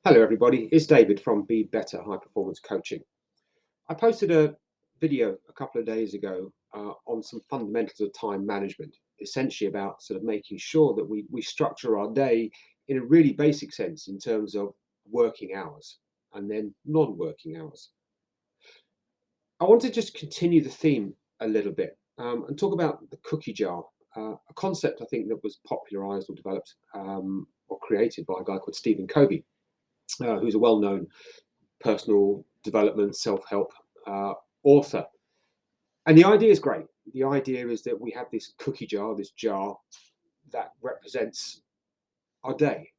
Hello everybody, it's David from Be Better High Performance Coaching. I posted a video a couple of days ago on some fundamentals of time management, essentially about sort of making sure that we structure our day in a really basic sense in terms of working hours and then non-working hours. I want to just continue the theme a little bit and talk about the cookie jar, a concept I think that was popularized or developed or created by a guy called Stephen Covey. Who's a well-known personal development, self-help author. And the idea is great. The idea is that we have this cookie jar, this jar that represents our day.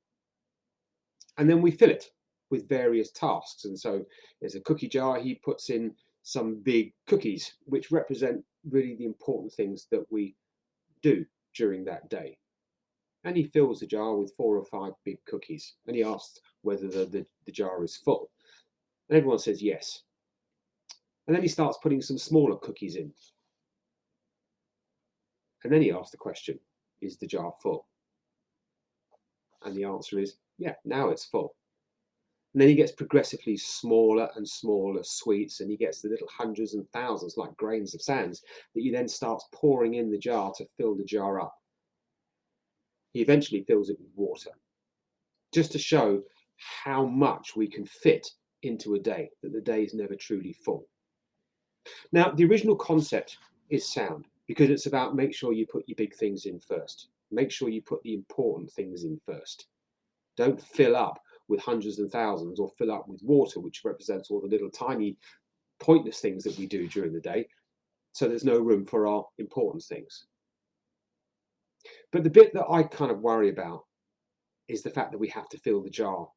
And then we fill it with various tasks. And so there's a cookie jar, he puts in some big cookies, which represent really the important things that we do during that day. And he fills the jar with 4 or 5 big cookies. And he asks whether the jar is full. And everyone says yes. And then he starts putting some smaller cookies in. And then he asks the question, is the jar full? And the answer is, yeah, now it's full. And then he gets progressively smaller and smaller sweets, and he gets the little hundreds and thousands, like grains of sand, that he then starts pouring in the jar to fill the jar up. He eventually fills it with water, just to show how much we can fit into a day, that the day is never truly full. Now, the original concept is sound because it's about make sure you put your big things in first. Make sure you put the important things in first. Don't fill up with hundreds and thousands or fill up with water, which represents all the little tiny pointless things that we do during the day. So there's no room for our important things. But the bit that I kind of worry about is the fact that we have to fill the jar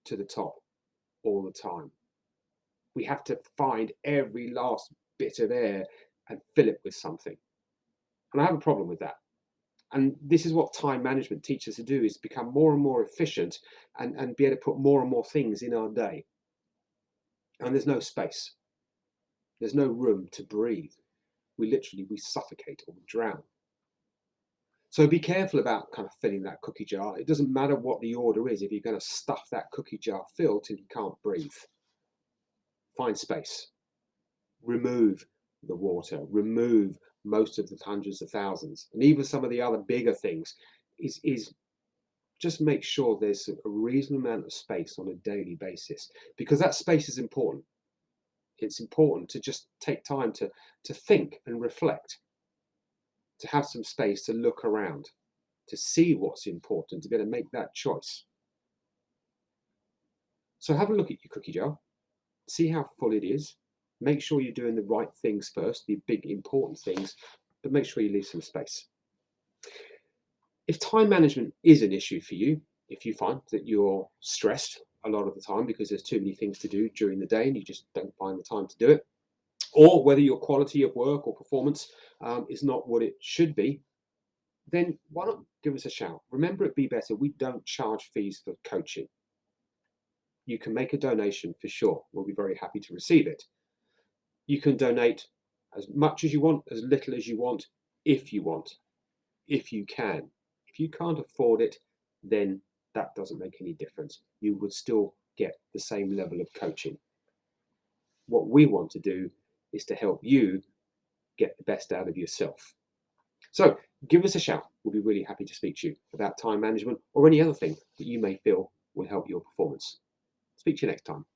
to the top all the time. We have to find every last bit of air and fill it with something. And I have a problem with that. And this is what time management teaches us to do, is become more and more efficient and be able to put more and more things in our day. And there's no space. There's no room to breathe. We suffocate or drown. So be careful about kind of filling that cookie jar. It doesn't matter what the order is if you're going to stuff that cookie jar filled till you can't breathe. Find space. Remove the water. Remove most of the hundreds of thousands. And even some of the other bigger things is just make sure there's a reasonable amount of space on a daily basis, because that space is important. It's important to just take time to think and reflect, to have some space to look around, to see what's important, to be able to make that choice. So have a look at your cookie jar, see how full it is. Make sure you're doing the right things first, the big important things, but make sure you leave some space. If time management is an issue for you, if you find that you're stressed a lot of the time because there's too many things to do during the day and you just don't find the time to do it, or whether your quality of work or performance is not what it should be, then why not give us a shout? Remember, at Be Better, we don't charge fees for coaching. You can make a donation for sure. We'll be very happy to receive it. You can donate as much as you want, as little as you want, if you can. If you can't afford it, then that doesn't make any difference. You would still get the same level of coaching. What we want to do is to help you get the best out of yourself. So give us a shout. We'll be really happy to speak to you about time management or any other thing that you may feel will help your performance. Speak to you next time.